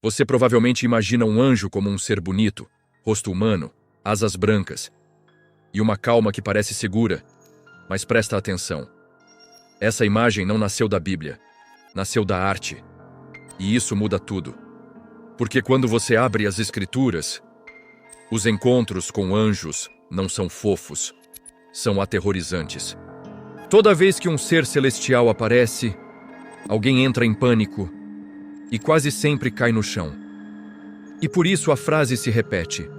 Você provavelmente imagina um anjo como um ser bonito, rosto humano, asas brancas e uma calma que parece segura, mas presta atenção. Essa imagem não nasceu da Bíblia, nasceu da arte. E isso muda tudo. Porque quando você abre as Escrituras, os encontros com anjos não são fofos, são aterrorizantes. Toda vez que um ser celestial aparece, alguém entra em pânico e quase sempre cai no chão. E por isso a frase se repete: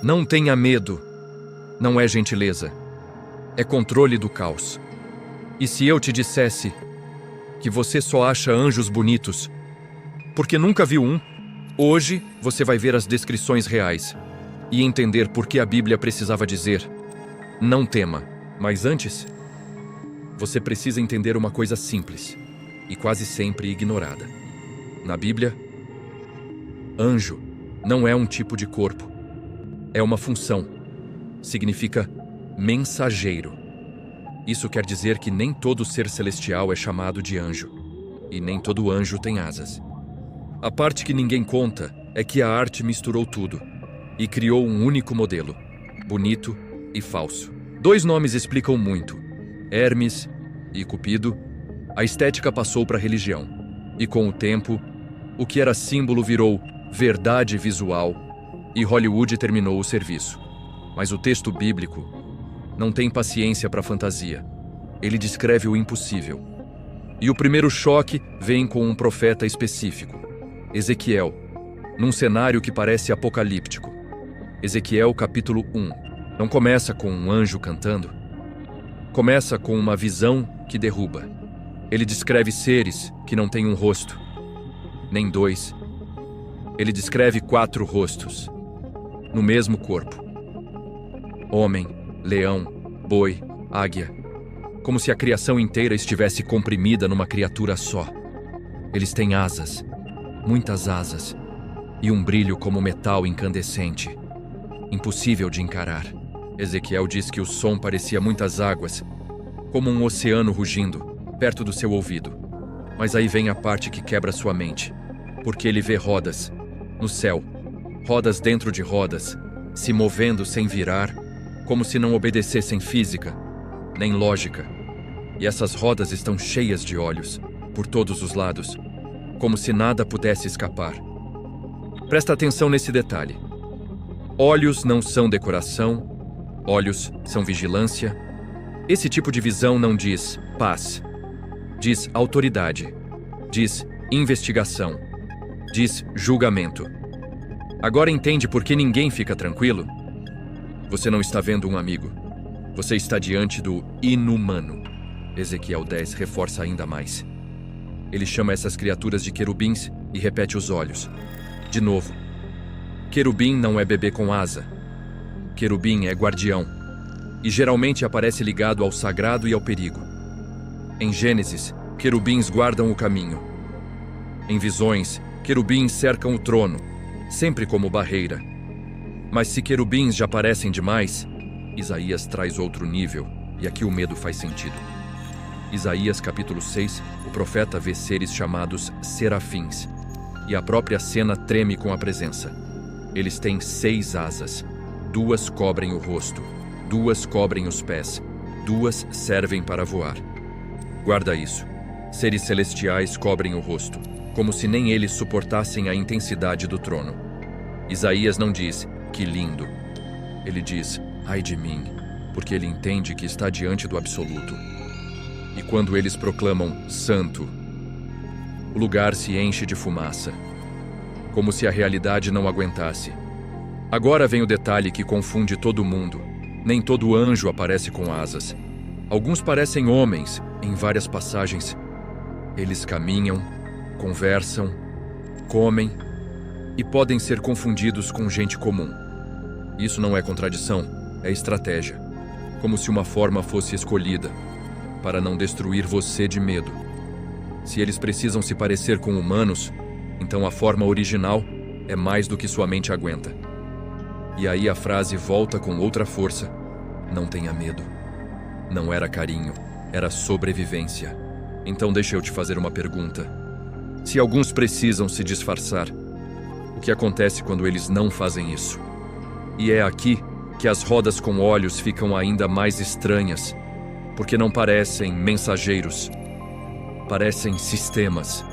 não tenha medo. Não é gentileza, é controle do caos. E se eu te dissesse que você só acha anjos bonitos porque nunca viu um, hoje você vai ver as descrições reais e entender por que a Bíblia precisava dizer: não tema. Mas antes, você precisa entender uma coisa simples e quase sempre ignorada. Na Bíblia, anjo não é um tipo de corpo, é uma função. Significa mensageiro. Isso quer dizer que nem todo ser celestial é chamado de anjo, e nem todo anjo tem asas. A parte que ninguém conta é que a arte misturou tudo e criou um único modelo, bonito e falso. 2 nomes explicam muito: Hermes e Cupido. A estética passou para a religião, e com o tempo, o que era símbolo virou verdade visual, e Hollywood terminou o serviço. Mas o texto bíblico não tem paciência para fantasia. Ele descreve o impossível. E o primeiro choque vem com um profeta específico, Ezequiel, num cenário que parece apocalíptico. Ezequiel capítulo 1. Não começa com um anjo cantando. Começa com uma visão que derruba. Ele descreve seres que não têm um rosto, nem 2. Ele descreve 4 rostos, no mesmo corpo. Homem, leão, boi, águia. Como se a criação inteira estivesse comprimida numa criatura só. Eles têm asas, muitas asas, e um brilho como metal incandescente, impossível de encarar. Ezequiel diz que o som parecia muitas águas, como um oceano rugindo, perto do seu ouvido. Mas aí vem a parte que quebra sua mente, porque ele vê rodas, no céu, rodas dentro de rodas, se movendo sem virar, como se não obedecessem física, nem lógica. E essas rodas estão cheias de olhos, por todos os lados, como se nada pudesse escapar. Presta atenção nesse detalhe. Olhos não são decoração, olhos são vigilância. Esse tipo de visão não diz paz, diz autoridade, diz investigação, diz julgamento. Agora entende por que ninguém fica tranquilo? Você não está vendo um amigo. Você está diante do inumano. Ezequiel 10 reforça ainda mais. Ele chama essas criaturas de querubins e repete os olhos. De novo. Querubim não é bebê com asa. Querubim é guardião. E geralmente aparece ligado ao sagrado e ao perigo. Em Gênesis, querubins guardam o caminho. Em visões, querubins cercam o trono, sempre como barreira. Mas se querubins já parecem demais, Isaías traz outro nível, e aqui o medo faz sentido. Isaías capítulo 6, o profeta vê seres chamados serafins, e a própria cena treme com a presença. Eles têm 6 asas, 2 cobrem o rosto, 2 cobrem os pés, 2 servem para voar. Guarda isso. Seres celestiais cobrem o rosto, como se nem eles suportassem a intensidade do trono. Isaías não diz: que lindo. Ele diz: ai de mim, porque ele entende que está diante do absoluto. E quando eles proclamam santo, o lugar se enche de fumaça, como se a realidade não aguentasse. Agora vem o detalhe que confunde todo mundo. Nem todo anjo aparece com asas. Alguns parecem homens em várias passagens. Eles caminham, conversam, comem e podem ser confundidos com gente comum. Isso não é contradição, é estratégia. Como se uma forma fosse escolhida para não destruir você de medo. Se eles precisam se parecer com humanos, então a forma original é mais do que sua mente aguenta. E aí a frase volta com outra força: não tenha medo. Não era carinho, era sobrevivência. Então deixa eu te fazer uma pergunta. Se alguns precisam se disfarçar, o que acontece quando eles não fazem isso. E é aqui que as rodas com olhos ficam ainda mais estranhas, porque não parecem mensageiros, parecem sistemas,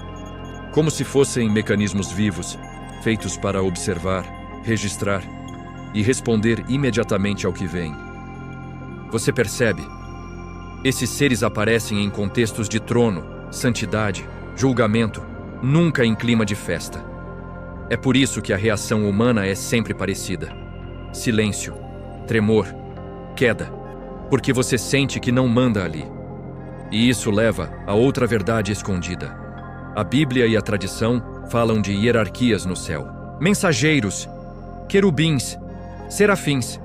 como se fossem mecanismos vivos, feitos para observar, registrar e responder imediatamente ao que vem. Você percebe? Esses seres aparecem em contextos de trono, santidade, julgamento, nunca em clima de festa. É por isso que a reação humana é sempre parecida: silêncio, tremor, queda, porque você sente que não manda ali. E isso leva a outra verdade escondida. A Bíblia e a tradição falam de hierarquias no céu: mensageiros, querubins, serafins,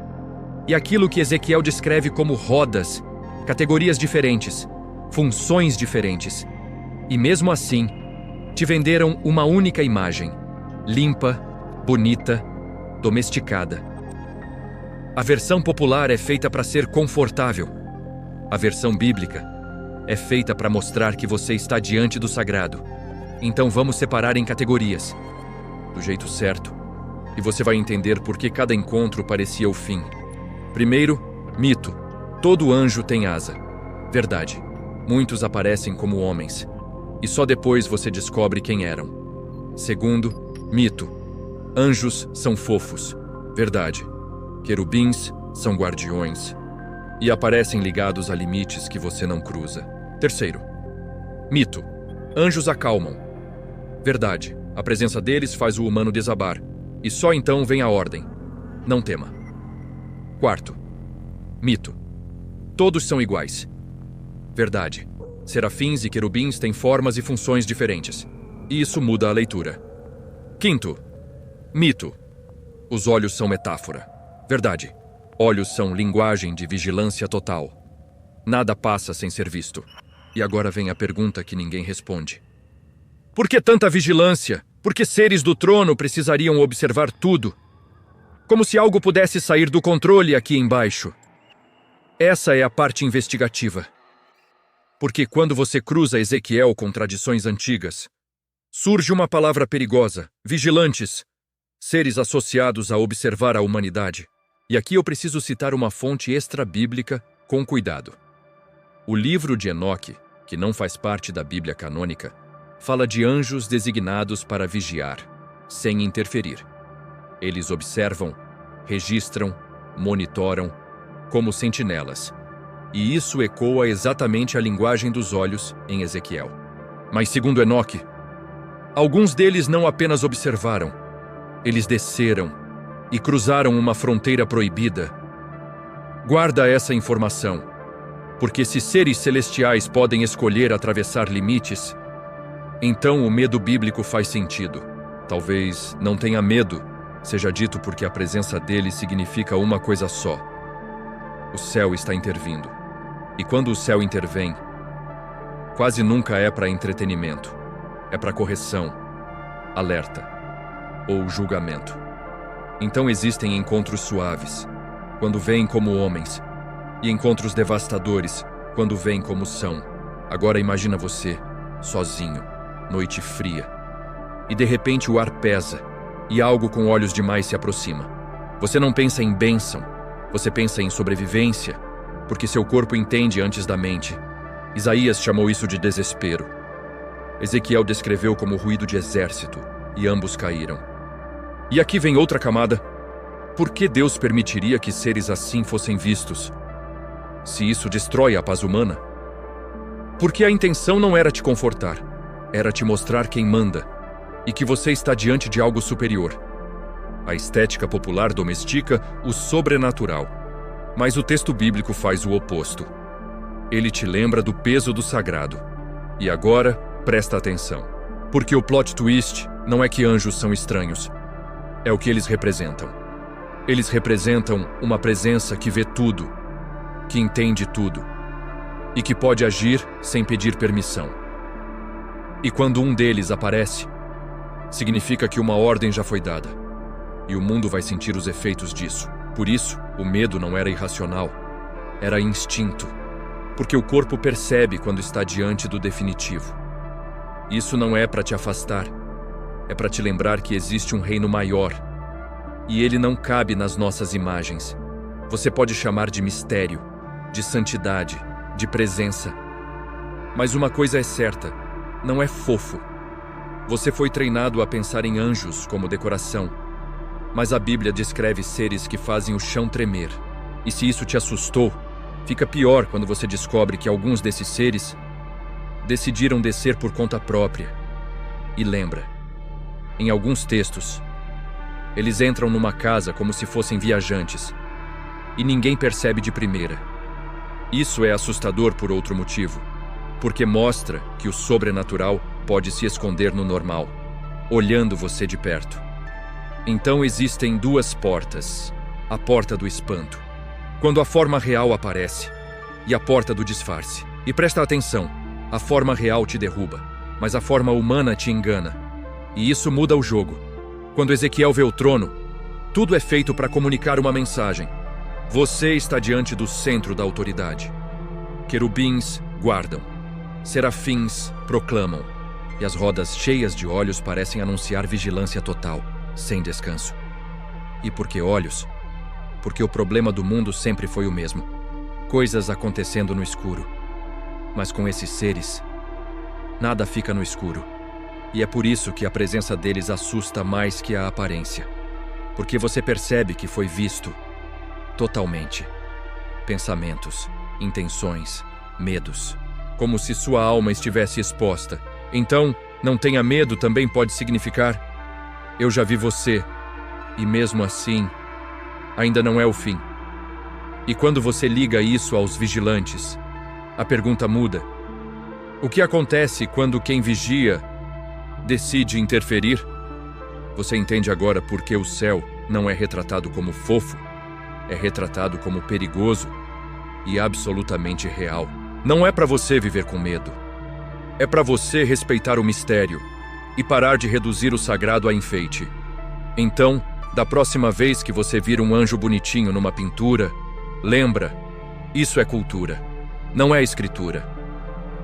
e aquilo que Ezequiel descreve como rodas, categorias diferentes, funções diferentes. E mesmo assim, te venderam uma única imagem, limpa, bonita, domesticada. A versão popular é feita para ser confortável. A versão bíblica é feita para mostrar que você está diante do sagrado. Então vamos separar em categorias, do jeito certo, e você vai entender por que cada encontro parecia o fim. Primeiro, mito. Todo anjo tem asa. Verdade. Muitos aparecem como homens, e só depois você descobre quem eram. Segundo, mito. Anjos são fofos. Verdade. Querubins são guardiões, e aparecem ligados a limites que você não cruza. Terceiro, mito. Anjos acalmam. Verdade. A presença deles faz o humano desabar, e só então vem a ordem: não tema. Quarto, mito. Todos são iguais. Verdade. Serafins e querubins têm formas e funções diferentes, e isso muda a leitura. Quinto, mito. Os olhos são metáfora. Verdade. Olhos são linguagem de vigilância total. Nada passa sem ser visto. E agora vem a pergunta que ninguém responde: por que tanta vigilância? Por que seres do trono precisariam observar tudo? Como se algo pudesse sair do controle aqui embaixo. Essa é a parte investigativa. Porque quando você cruza Ezequiel com tradições antigas, surge uma palavra perigosa: vigilantes, seres associados a observar a humanidade. E aqui eu preciso citar uma fonte extra-bíblica com cuidado. O livro de Enoque, que não faz parte da Bíblia canônica, fala de anjos designados para vigiar, sem interferir. Eles observam, registram, monitoram, como sentinelas. E isso ecoa exatamente a linguagem dos olhos em Ezequiel. Mas segundo Enoque, alguns deles não apenas observaram, eles desceram e cruzaram uma fronteira proibida. Guarda essa informação, porque se seres celestiais podem escolher atravessar limites, então o medo bíblico faz sentido. Talvez não tenha medo, seja dito porque a presença dele significa uma coisa só: o céu está intervindo. E quando o céu intervém, quase nunca é para entretenimento. É para correção, alerta ou julgamento. Então existem encontros suaves, quando vêm como homens, e encontros devastadores, quando vêm como são. Agora imagina você, sozinho, noite fria, e de repente o ar pesa, e algo com olhos demais se aproxima. Você não pensa em bênção, você pensa em sobrevivência, porque seu corpo entende antes da mente. Isaías chamou isso de desespero. Ezequiel descreveu como ruído de exército, e ambos caíram. E aqui vem outra camada. Por que Deus permitiria que seres assim fossem vistos? Se isso destrói a paz humana? Porque a intenção não era te confortar, era te mostrar quem manda, e que você está diante de algo superior. A estética popular domestica o sobrenatural, mas o texto bíblico faz o oposto. Ele te lembra do peso do sagrado. E agora, presta atenção. Porque o plot twist não é que anjos são estranhos. É o que eles representam. Eles representam uma presença que vê tudo, que entende tudo, e que pode agir sem pedir permissão. E quando um deles aparece, significa que uma ordem já foi dada, e o mundo vai sentir os efeitos disso. Por isso, o medo não era irracional, era instinto, porque o corpo percebe quando está diante do definitivo. Isso não é para te afastar, é para te lembrar que existe um reino maior. E ele não cabe nas nossas imagens. Você pode chamar de mistério, de santidade, de presença. Mas uma coisa é certa, não é fofo. Você foi treinado a pensar em anjos como decoração. Mas a Bíblia descreve seres que fazem o chão tremer. E se isso te assustou, fica pior quando você descobre que alguns desses seres decidiram descer por conta própria. E lembra, em alguns textos, eles entram numa casa como se fossem viajantes, e ninguém percebe de primeira. Isso é assustador por outro motivo, porque mostra que o sobrenatural pode se esconder no normal, olhando você de perto. Então existem duas portas, a porta do espanto, quando a forma real aparece, e a porta do disfarce. E presta atenção, a forma real te derruba, mas a forma humana te engana. E isso muda o jogo. Quando Ezequiel vê o trono, tudo é feito para comunicar uma mensagem. Você está diante do centro da autoridade. Querubins guardam, serafins proclamam, e as rodas cheias de olhos parecem anunciar vigilância total, sem descanso. E por que olhos? Porque o problema do mundo sempre foi o mesmo. Coisas acontecendo no escuro. Mas com esses seres, nada fica no escuro. E é por isso que a presença deles assusta mais que a aparência. Porque você percebe que foi visto totalmente. Pensamentos, intenções, medos. Como se sua alma estivesse exposta. Então, não tenha medo também pode significar: eu já vi você, e mesmo assim, ainda não é o fim. E quando você liga isso aos vigilantes, a pergunta muda. O que acontece quando quem vigia decide interferir? Você entende agora por que o céu não é retratado como fofo, é retratado como perigoso e absolutamente real. Não é para você viver com medo. É para você respeitar o mistério e parar de reduzir o sagrado a enfeite. Então, da próxima vez que você vir um anjo bonitinho numa pintura, lembra, isso é cultura, não é escritura.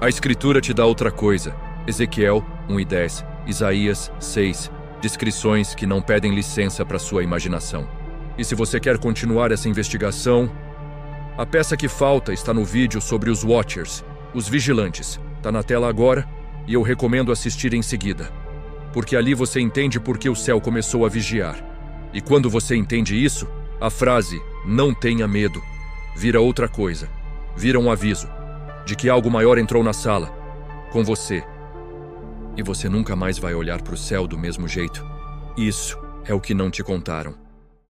A escritura te dá outra coisa. Ezequiel 1:10, Isaías 6, descrições que não pedem licença para sua imaginação. E se você quer continuar essa investigação, a peça que falta está no vídeo sobre os Watchers, os vigilantes. Está na tela agora e eu recomendo assistir em seguida. Porque ali você entende por que o céu começou a vigiar. E quando você entende isso, a frase "não tenha medo" vira outra coisa. Vira um aviso de que algo maior entrou na sala, com você. E você nunca mais vai olhar para o céu do mesmo jeito. Isso é o que não te contaram.